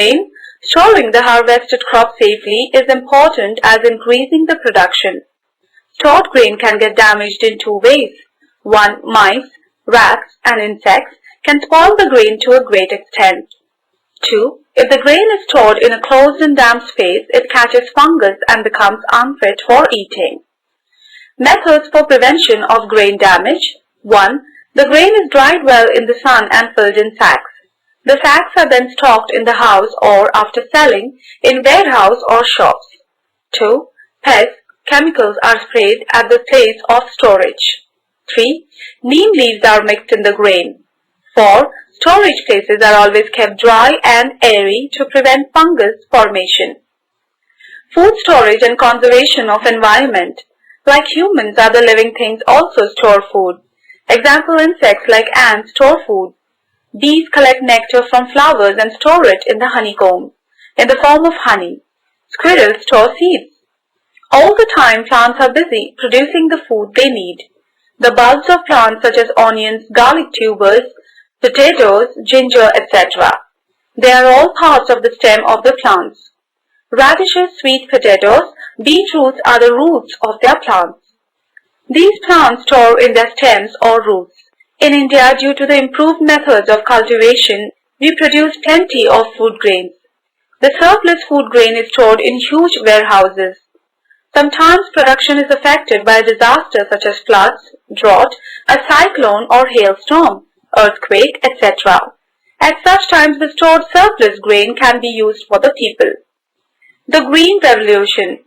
grain, storing the harvested crop safely is important as increasing the production. Stored grain can get damaged in two ways. One, mice, rats, and insects can spoil the grain to a great extent. Two, if the grain is stored in a closed and damp space, it catches fungus and becomes unfit for eating. Methods for prevention of grain damage. 1. The grain is dried well in the sun and filled in sacks. The sacks are then stocked in the house or, after selling, in warehouse or shops. 2. Pests, chemicals are sprayed at the place of storage. 3. Neem leaves are mixed in the grain. 4. Storage places are always kept dry and airy to prevent fungus formation. Food storage and conservation of environment. Like humans, other living things also store food. Example, insects like ants store food. Bees collect nectar from flowers and store it in the honeycomb, in the form of honey. Squirrels store seeds. All the time, plants are busy producing the food they need. The bulbs of plants such as onions, garlic tubers, potatoes, ginger, etc. They are all parts of the stem of the plants. Radishes, sweet potatoes, beetroots are the roots of their plants. These plants store in their stems or roots. In India, due to the improved methods of cultivation, we produce plenty of food grains. The surplus food grain is stored in huge warehouses. Sometimes production is affected by a disaster such as floods, drought, a cyclone or hailstorm, earthquake, etc. At such times, the stored surplus grain can be used for the people. The Green Revolution.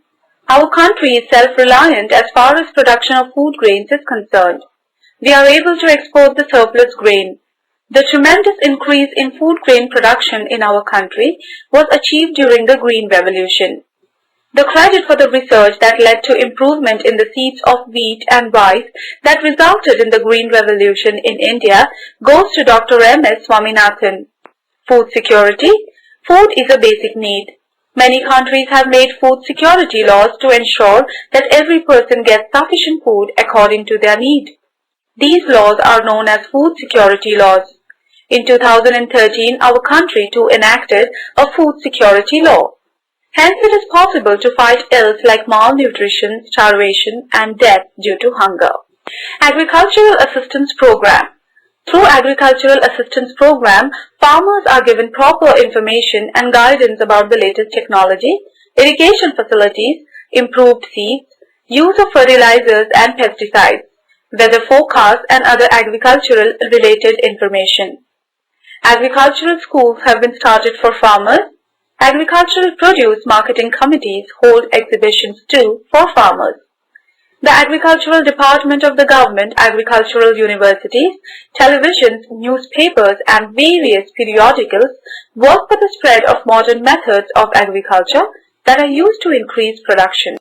Our country is self-reliant as far as production of food grains is concerned. We are able to export the surplus grain. The tremendous increase in food grain production in our country was achieved during the Green Revolution. The credit for the research that led to improvement in the seeds of wheat and rice that resulted in the Green Revolution in India goes to Dr. M.S. Swaminathan. Food security. Food is a basic need. Many countries have made food security laws to ensure that every person gets sufficient food according to their need. These laws are known as food security laws. In 2013, our country too enacted a food security law. Hence, it is possible to fight ills like malnutrition, starvation, and death due to hunger. Agricultural Assistance Program. Through Agricultural Assistance Program, farmers are given proper information and guidance about the latest technology, irrigation facilities, improved seeds, use of fertilizers and pesticides, weather forecasts and other agricultural related information. Agricultural schools have been started for farmers. Agricultural produce marketing committees hold exhibitions too for farmers. The Agricultural Department of the government, agricultural universities, televisions, newspapers and various periodicals work for the spread of modern methods of agriculture that are used to increase production.